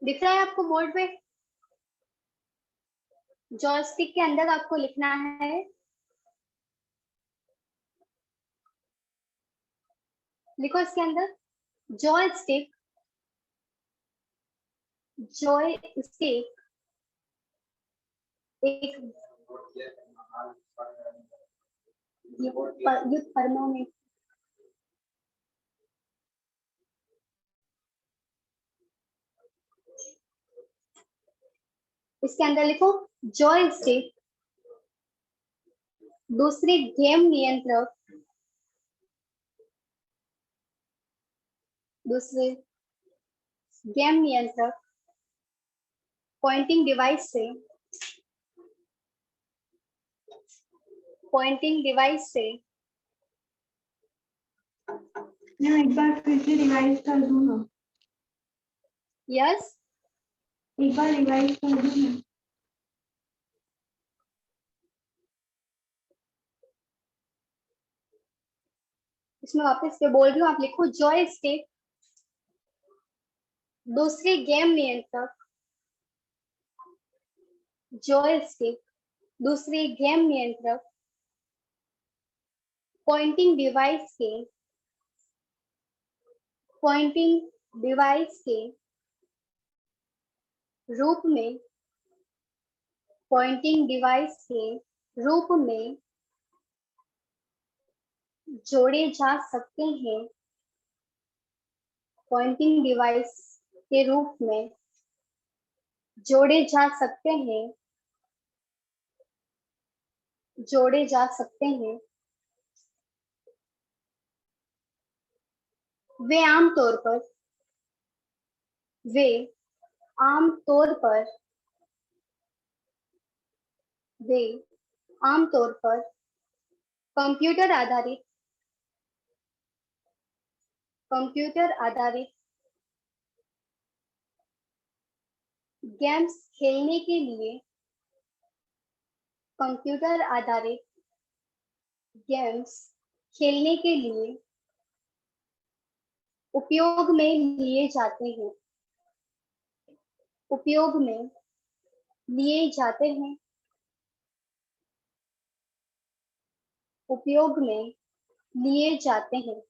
दिख रहा है आपको बोर्ड पे? जॉयस्टिक के अंदर आपको लिखना है, लिखो इसके अंदर जॉयस्टिक, जॉयस्टिक एक ये परमो में इसके अंदर लिखो जॉयस्टिक, दूसरी गेम नियंत्रक, दूसरे गेम नियंत्रक पॉइंटिंग डिवाइस से, पॉइंटिंग डिवाइस से मैं एक बार फिर से रिवाइज कर दूं ना? यस, एक बार रिवाइज कर दूं ना? इसमें वापस से बोल रही हूँ, आप लिखो जॉयस्टिक, दूसरी गेम नियंत्रक, जॉयस्टिक, दूसरी गेम नियंत्रक पॉइंटिंग डिवाइस के, पॉइंटिंग डिवाइस के रूप में, पॉइंटिंग डिवाइस के रूप में जोड़े जा सकते हैं, पॉइंटिंग डिवाइस के रूप में जोड़े जा सकते हैं, जोड़े जा सकते हैं। वे आमतौर पर, वे आमतौर पर, वे आमतौर पर कंप्यूटर आधारित, कंप्यूटर आधारित गेम्स खेलने के लिए, कंप्यूटर आधारित गेम्स खेलने के लिए उपयोग में लिए जाते हैं, उपयोग में लिए जाते हैं, उपयोग में लिए जाते हैं।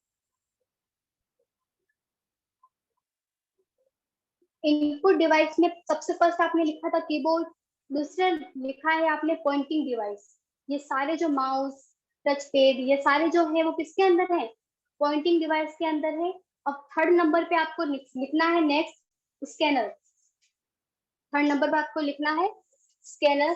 इनपुट डिवाइस में सबसे फर्स्ट आपने लिखा था कीबोर्ड, दूसरा लिखा है आपने पॉइंटिंग डिवाइस। ये सारे जो माउस, टच पैड, ये सारे जो है वो किसके अंदर है? पॉइंटिंग डिवाइस के अंदर है। अब थर्ड नंबर पे आपको लिखना है नेक्स्ट स्कैनर, थर्ड नंबर पे आपको लिखना है स्कैनर।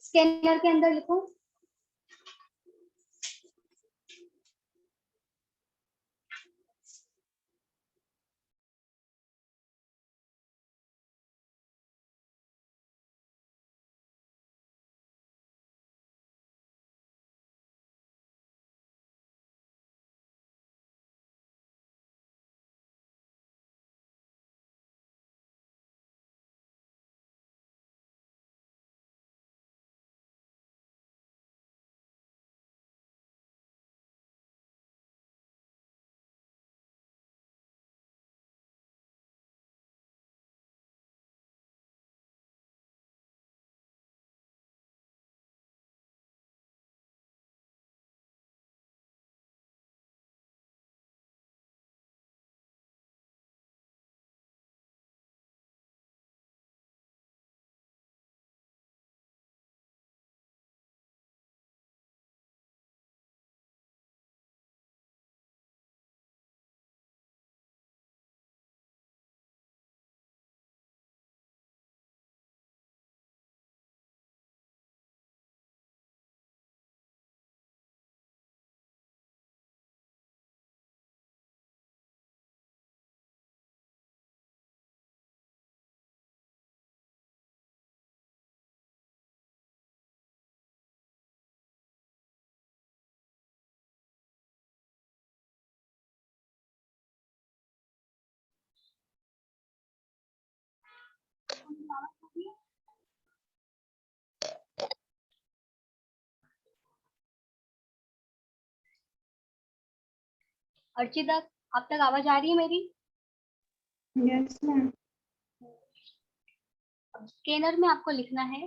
स्कैनर के अंदर लिखो अर्चिता, आप तक आवाज आ रही है मेरी? Yes ma'am. स्कैनर में आपको लिखना है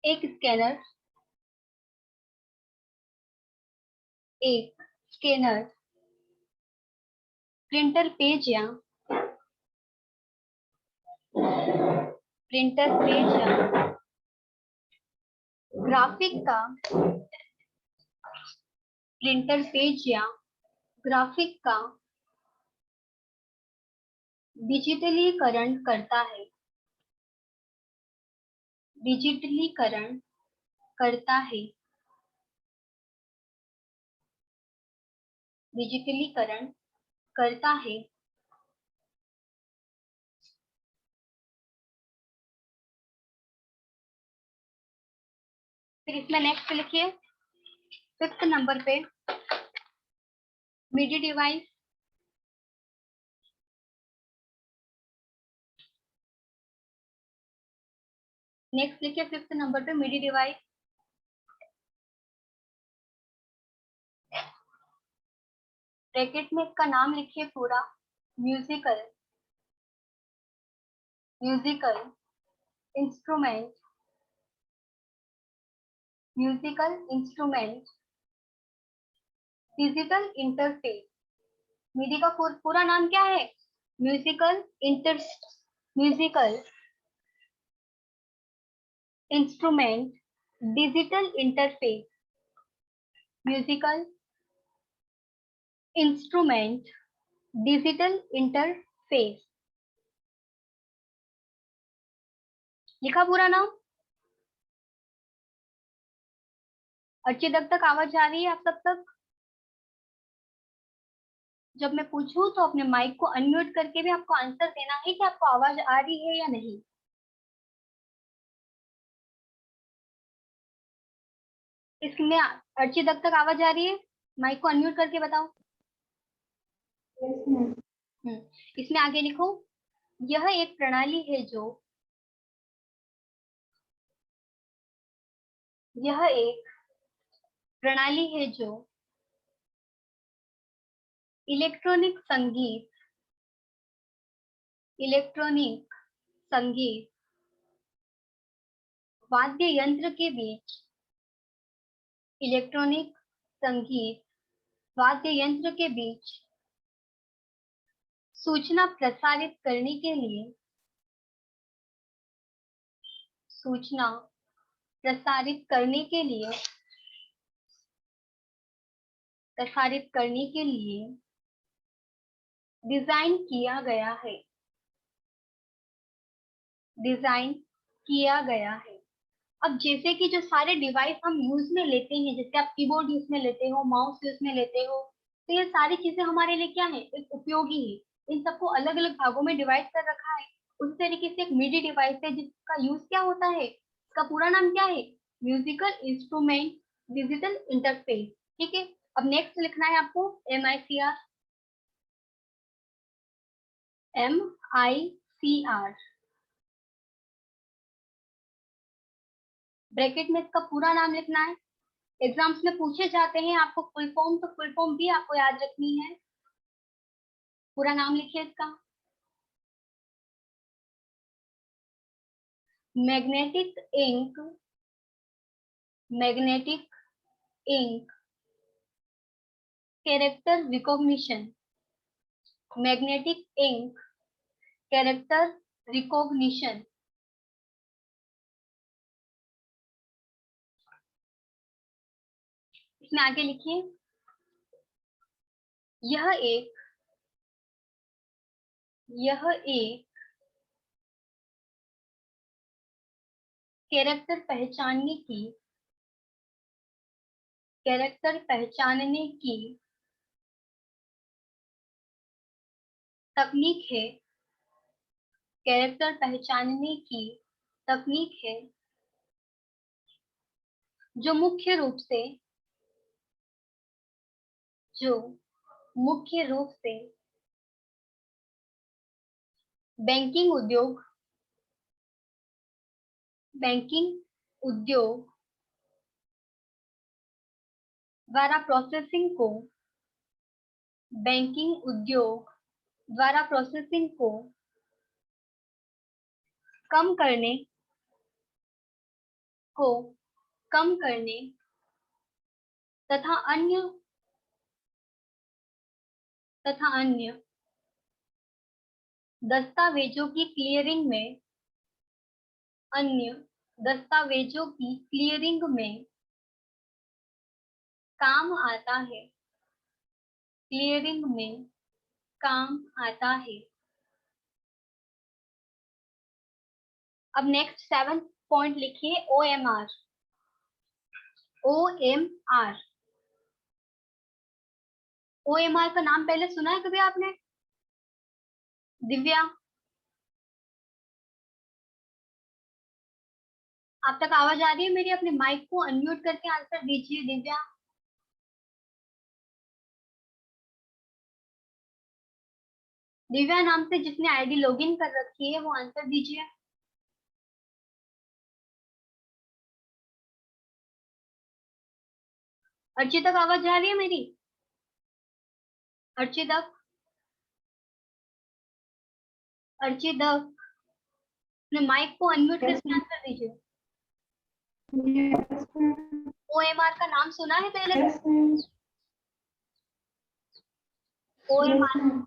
एक स्कैनर, एक स्कैनर प्रिंटर पेज या ग्राफिक का प्रिंटर पेज या ग्राफिक का डिजिटलीकरण करता है, डिजिटलीकरण करता है, डिजिटलीकरण करता है। फिर इसमें नेक्स्ट लिखिए 5th नंबर पे मीडिया डिवाइस, नेक्स्ट लिखिए 5th नंबर पे मीडिया डिवाइस। ब्रैकेट में इसका नाम लिखिए पूरा, musical, musical instrument, musical instrument digital interface. Midi का पूरा नाम क्या है? Musical musical instrument digital interface, musical instrument digital interface. लिखा पूरा नाम? अच्छी तक आवाज आ रही है आप सब तक? जब मैं पूछूं तो अपने माइक को अनम्यूट करके भी आपको आंसर देना है कि आपको आवाज आ रही है या नहीं। इसमें अर्ची तक आवाज आ रही है? माइक को अनम्यूट करके बताओ। Yes ma'am. इसमें आगे लिखो, यह एक प्रणाली है जो, यह एक प्रणाली है जो इलेक्ट्रॉनिक संगीत, इलेक्ट्रॉनिक संगीत वाद्य यंत्र के बीच, इलेक्ट्रॉनिक संगीत वाद्य यंत्र के बीच सूचना प्रसारित करने के लिए, सूचना प्रसारित करने के लिए, प्रसारित करने के लिए डिजाइन किया गया है, डिजाइन किया गया है। अब जैसे कि जो सारे डिवाइस हम यूज में लेते हैं, जैसे आप कीबोर्ड यूज में लेते हो, माउस यूज में लेते हो, तो ये सारी चीजें हमारे लिए क्या है? एक उपयोगी है। इन सबको अलग अलग भागों में डिवाइड कर रखा है। उसी तरीके से एक मिडी डिवाइस है जिसका यूज क्या होता है, इसका पूरा नाम क्या है? Musical instrument digital interface. ठीक है, अब नेक्स्ट लिखना है आपको MICR, MICR। ब्रैकेट में इसका पूरा नाम लिखना है। एग्जाम्स में पूछे जाते हैं आपको फुल फॉर्म, तो फुल फॉर्म भी आपको याद रखनी है। पूरा नाम लिखिए इसका, magnetic ink, magnetic ink character recognition, magnetic ink character recognition. इसमें आगे लिखिए, यह एक, यह एक कैरेक्टर पहचानने की, कैरेक्टर पहचानने की तकनीक है, कैरेक्टर पहचानने की तकनीक है जो मुख्य रूप से, जो मुख्य रूप से बैंकिंग उद्योग, बैंकिंग उद्योग द्वारा प्रोसेसिंग को, बैंकिंग उद्योग द्वारा प्रोसेसिंग को कम करने को कम करने तथा अन्य दस्तावेजों की क्लियरिंग में काम आता है, क्लियरिंग में काम आता है। अब नेक्स्ट 7th पॉइंट लिखिए, OMR। OMR OMR का नाम पहले सुना है कभी आपने? दिव्या, आप तक आवाज आ रही है मेरी? अपने माइक को अनम्यूट करके आंसर दीजिए दिव्या। दिव्या नाम से जिसने आईडी लॉगिन कर रखी है वो आंसर दीजिए। अर्चिता तक आवाज आ रही है मेरी? अर्चिता अपने माइक को अनम्यूट करके आंसर दीजिए। Yes, ma'am. OMR का नाम सुना है पहले? Yes, ma'am. OMR Yes, ma'am.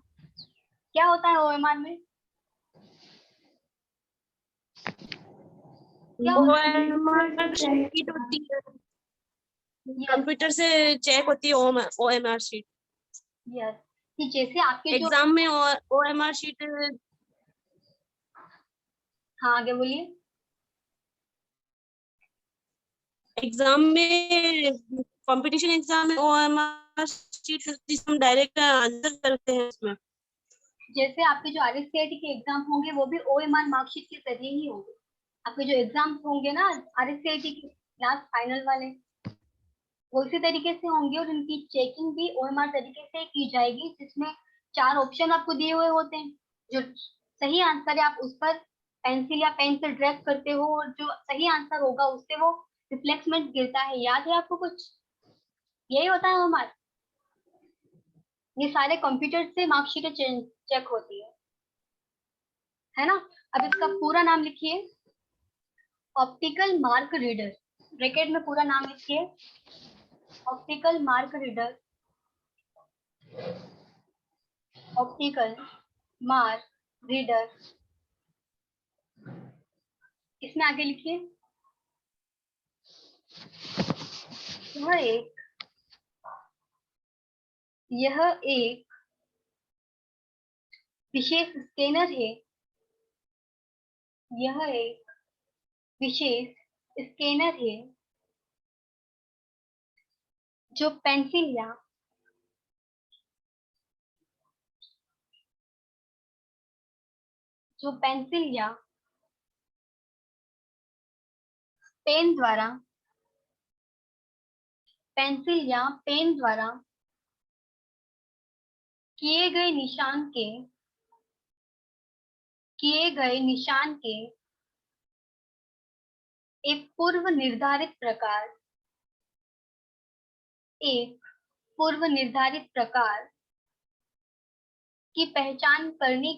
क्या होता है? OMR में क्या होता है? OMR शीट होती है, कंप्यूटर से चेक होती है OMR शीट। यस, कि जैसे आपके जो एग्जाम में OMR शीट, हाँ आगे बोलिए। एग्जाम में, कंपटीशन एग्जाम में OMR शीट हम डायरेक्ट आंसर करते हैं उसमें। जैसे आपके जो RSCIT के एग्जाम होंगे वो भी OMR मार्कशीट के जरिए ही होंगे। आपके जो एग्जाम होंगे ना RSCIT के लास्ट फाइनल वाले, वो इसी तरीके से होंगे और उनकी चेकिंग भी OMR तरीके से की जाएगी, जिसमें 4 ऑप्शन आपको दिए हुए होते हैं। जो सही आंसर है आप उस पर पेंसिल या पेन से ड्रैग करते हो और जो सही आंसर होगा उससे वो रिफ्लेक्समेंट गिरता है। याद है आपको कुछ? यही होता है हमारा। ये सारे कंप्यूटर से मार्कशीटें चेक होती है ना? अब इसका पूरा नाम लिखिए, ऑप्टिकल मार्क रीडर। ब्रैकेट में पूरा नाम लिखिए, optical mark reader. Optical mark reader. इसमें आगे लिखिए, यह एक विशेष स्कैनर है। यह एक विशेष स्कैनर है जो पेंसिल या पेन द्वारा किए गए निशान के एक पूर्व निर्धारित प्रकार की पहचान करने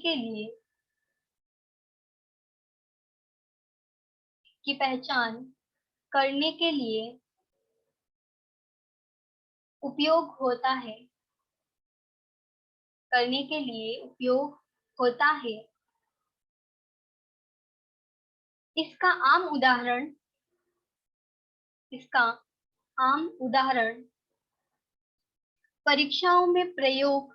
के लिए उपयोग होता है। इसका आम उदाहरण परीक्षाओं में प्रयोग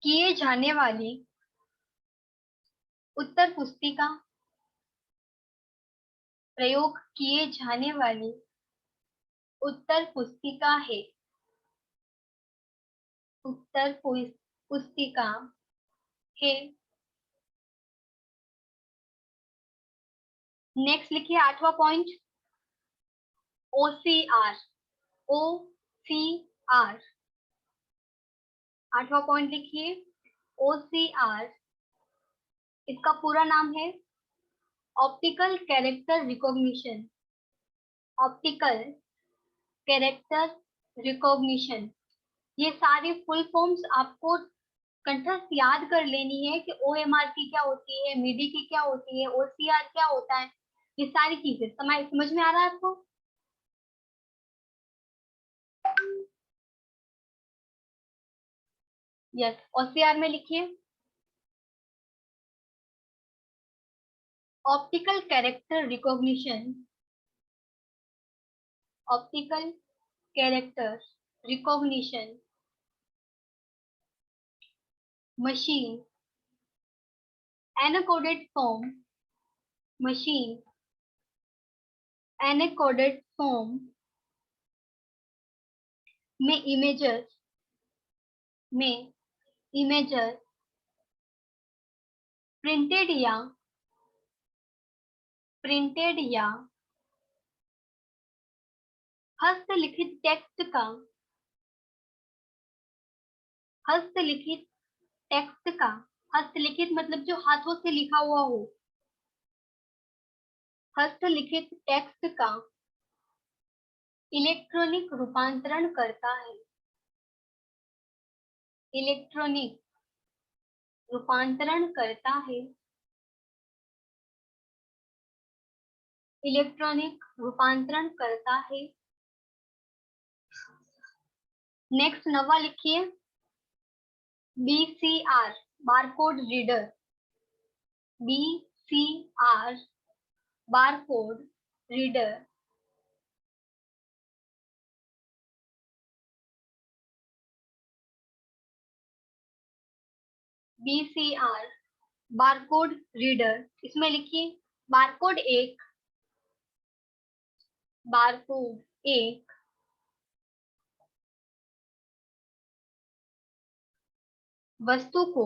किए जाने वाली उत्तर पुस्तिका है। पुस्तिका है। नेक्स्ट लिखिए 8वां पॉइंट, OCR। 8वां पॉइंट लिखिए, OCR। इसका पूरा नाम है optical character recognition, optical character recognition, ये सारी फुल फॉर्म्स आपको कंठस्थ याद कर लेनी है कि OMR की क्या होती है, MIDI की क्या होती है, OCR क्या होता है, ये सारी चीजें समझ में आ रहा है आपको? यस, OCR में लिखिए optical character recognition, optical character recognition machine encoded form, machine encoded form में इमेजर प्रिंटेड या हस्तलिखित टेक्स्ट का, हस्तलिखित टेक्स्ट का, हस्तलिखित मतलब जो हाथों से लिखा हुआ हो, हस्तलिखित टेक्स्ट का इलेक्ट्रॉनिक रूपांतरण करता है, इलेक्ट्रॉनिक रूपांतरण करता है, इलेक्ट्रॉनिक रूपांतरण करता है। नेक्स्ट नवा लिखिए BCR barcode reader, BCR barcode reader, BCR barcode reader, इसमें लिखिए बारकोड एक वस्तु को,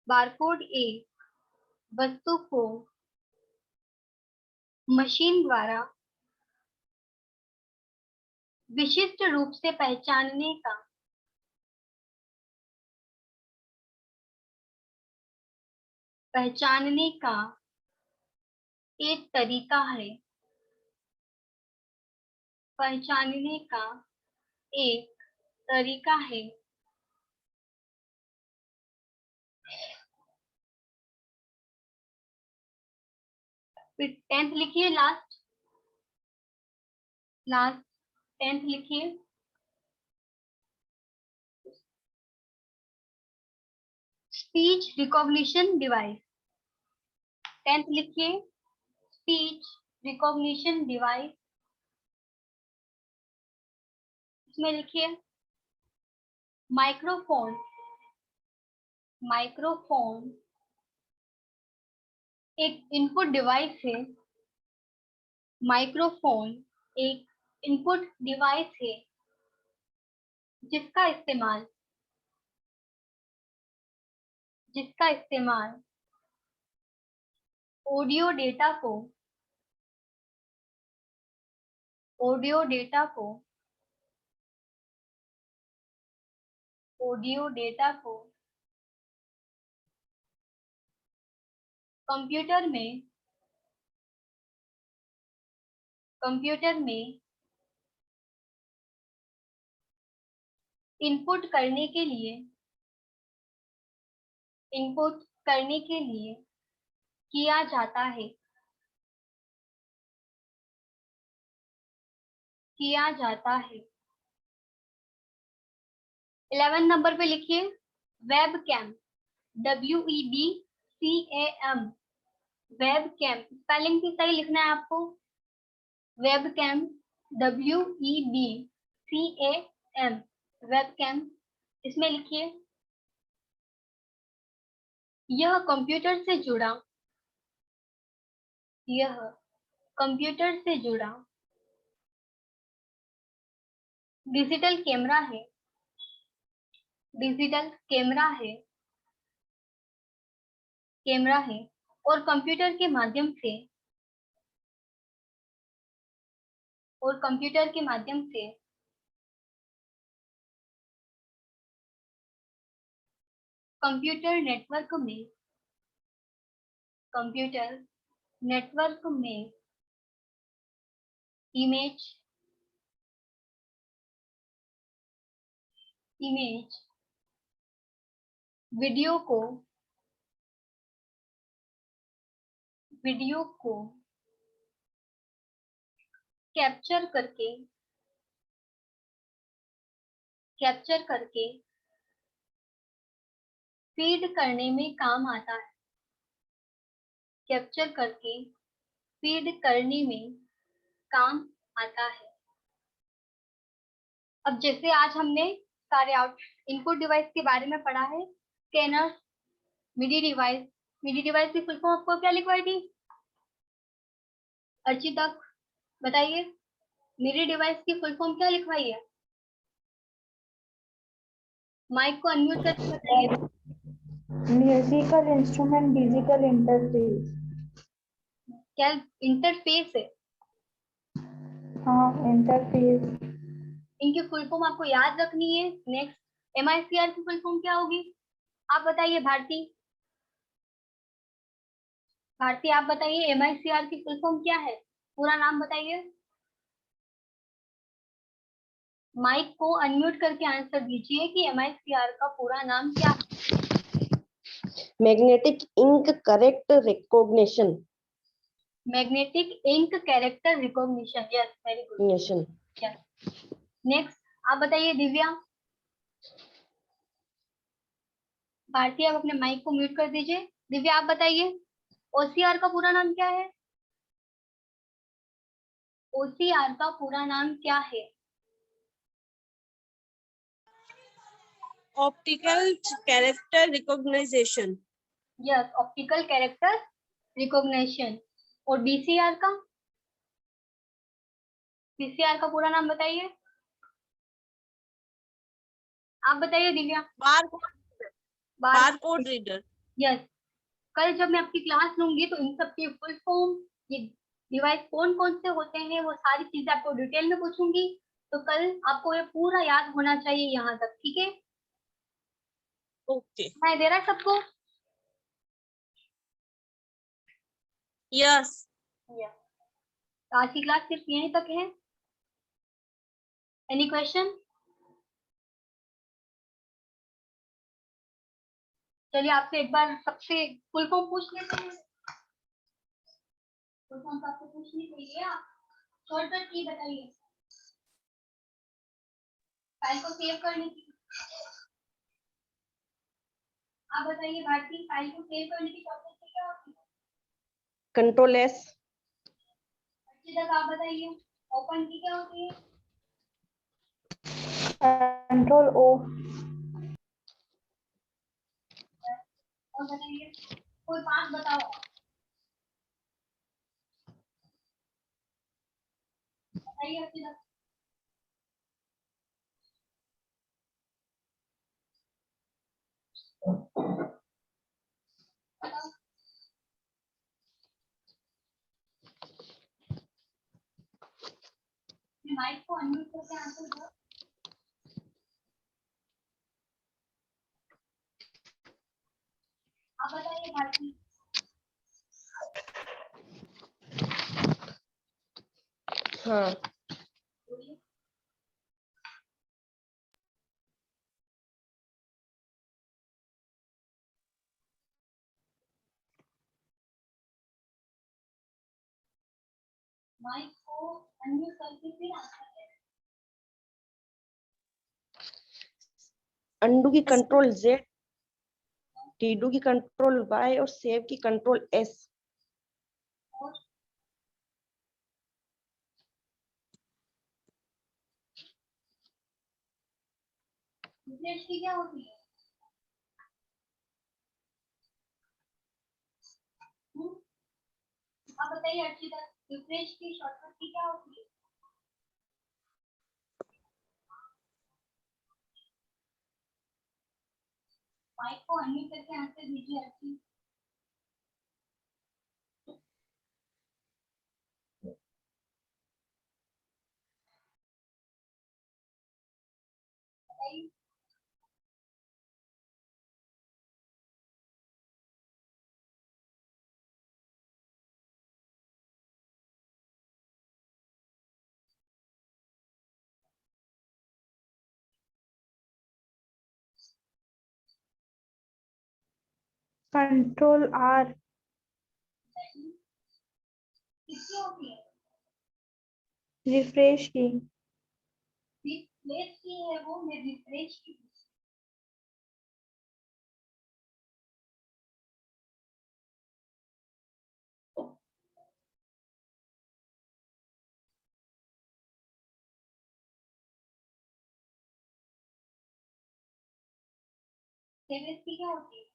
बारकोड एक वस्तु को मशीन द्वारा विशिष्ट रूप से पहचानने का एक तरीका है, पहचानने का एक तरीका है। फिर 10th लिखिए, लास्ट 10th लिखिए स्पीच रिकॉग्निशन डिवाइस, 10th लिखिए स्पीच रिकॉग्निशन डिवाइस, इसमें लिखिए माइक्रोफोन, माइक्रोफोन एक इनपुट डिवाइस है, माइक्रोफोन एक इनपुट डिवाइस है जिसका इस्तेमाल ऑडियो डेटा को कंप्यूटर में इनपुट करने के लिए किया जाता है, 11 नंबर पे लिखिए वेबकैम, WEBCAM, वेबकैम स्पेलिंग भी सही लिखना है आपको, वेबकैम WEBCAM, वेबकैम, इसमें लिखिए यह कंप्यूटर से जुड़ा डिजिटल कैमरा है और कंप्यूटर के माध्यम से कंप्यूटर नेटवर्क कंप्यूटर नेटवर्क में इमेज वीडियो को कैप्चर करके फीड करने में काम आता है। कैप्चर करके फीड करने में काम आता है। अब जैसे आज हमने सारे इनपुट डिवाइस के बारे में पढ़ा है, स्कैनर, मिडी डिवाइस की फुल फॉर्म आपको क्या लिखवाई थी अर्चिता, बताइए मिडी डिवाइस की फुल फॉर्म क्या लिखवाई है? माइक को अनम्यूट करके बताइए। Musical instrument digital interface. क्या इंटरफेस है? हाँ, इंटरफेस। इनकी फुल फॉर्म आपको याद रखनी है। नेक्स्ट, MICR की फुल फॉर्म क्या होगी? आप बताइए भारती आप बताइए MICR की फुल फॉर्म क्या है? पूरा नाम बताइए। माइक को अनम्यूट करके आंसर दीजिए कि MICR का पूरा नाम क्या है? Magnetic ink character recognition. Magnetic ink character recognition. Yes, very good. Yes. Next, आप बताइए दिव्या। भारती आप अपने माइक को म्यूट कर दीजिए। दिव्या आप बताइए OCR का पूरा नाम क्या है? OCR का पूरा नाम क्या है? Optical character recognization. Yes, optical character recognition. और DCR का? DCR का पूरा नाम बताइए। आप बताइए दिव्या। Barcode reader. यस। कल जब मैं आपकी क्लास लूंगी तो इन सब की फुल फॉर्म, ये डिवाइस कौन कौन से होते हैं, वो सारी चीजें आपको डिटेल में पूछूंगी। तो कल आपको ये पूरा याद होना चाहिए यहाँ तक, ठीक है? ओके। मैं दे रहा है सबको? यस। आज की क्लास सिर्फ यहीं तक है। Any question? चलिए आपसे एक बार सबसे फुल फॉर्म पूछ लेते हैं। फुल फॉर्म आपको पूछनी चाहिए। आप शॉर्टकट की बताइए फाइल को सेव करने की। आप बताइए भारती, फाइल को सेव करने की शॉर्टकट की क्या होती है? Control S। तक आप बताइए ओपन की क्या होती है? Control O। और बताइए कोई 5 बताओ। बताइए अर्चिता। बताओ। माइक को अनम्यूट करके आंसर दो। आप बताइए भारती। हाँ, बोलिए। माइक को अनम्यूट करके फिर आंसर दें। अंडू की कंट्रोल Z, रीडू की कंट्रोल Y और सेव की कंट्रोल S। और रिफ्रेश की क्या होती है? आप बताइए अर्चिता, रिफ्रेश की शॉर्टकट की क्या होती है? माइक को अनम्यूट करके आंसर दीजिए अर्ची। बताइए। कंट्रोल आर, किसकी होती है? रिफ्रेश की। रिप्लेस की है वो, मैं रिफ्रेश की। सेवेस की क्या होती है?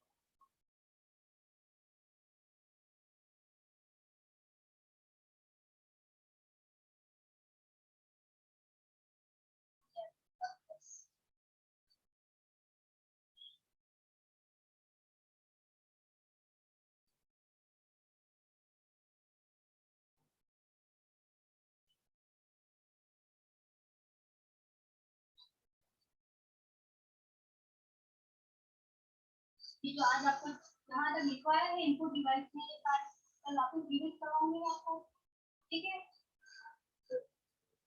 ये जो आज आपको यहाँ तक लिखवाया है इनपुट डिवाइस में, ये सारे कल वापस रिवीज करवाऊंगी मैं आपको, ठीक है?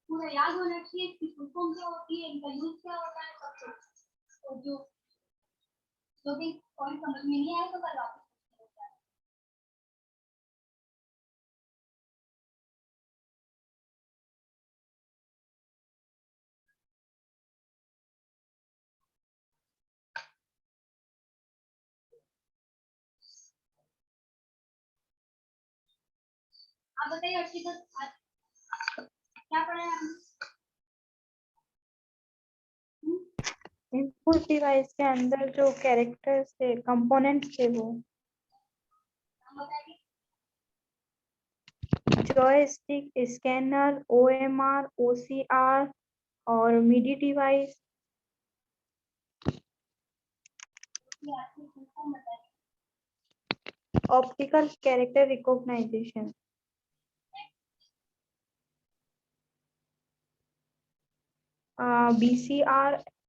पूरा याद होना चाहिए इसकी फुल फॉर्म क्या होती है, इनका यूज क्या होता है, सब कुछ। और जो भी पॉइंट समझ में नहीं आए तो कल वापस पूछते हैं। आप बताइए अर्षिता, आज क्या पढ़ा है आपने? इनपुट डिवाइस के अंदर जो कैरेक्टर्स थे, कंपोनेंट्स थे, वो नाम बताइए। जॉयस्टिक, स्कैनर, ओएमआर, ओसीआर और मिडी डिवाइस। ये आपकी फुल फॉर्म बताइए। Optical character recognization. बीसीआर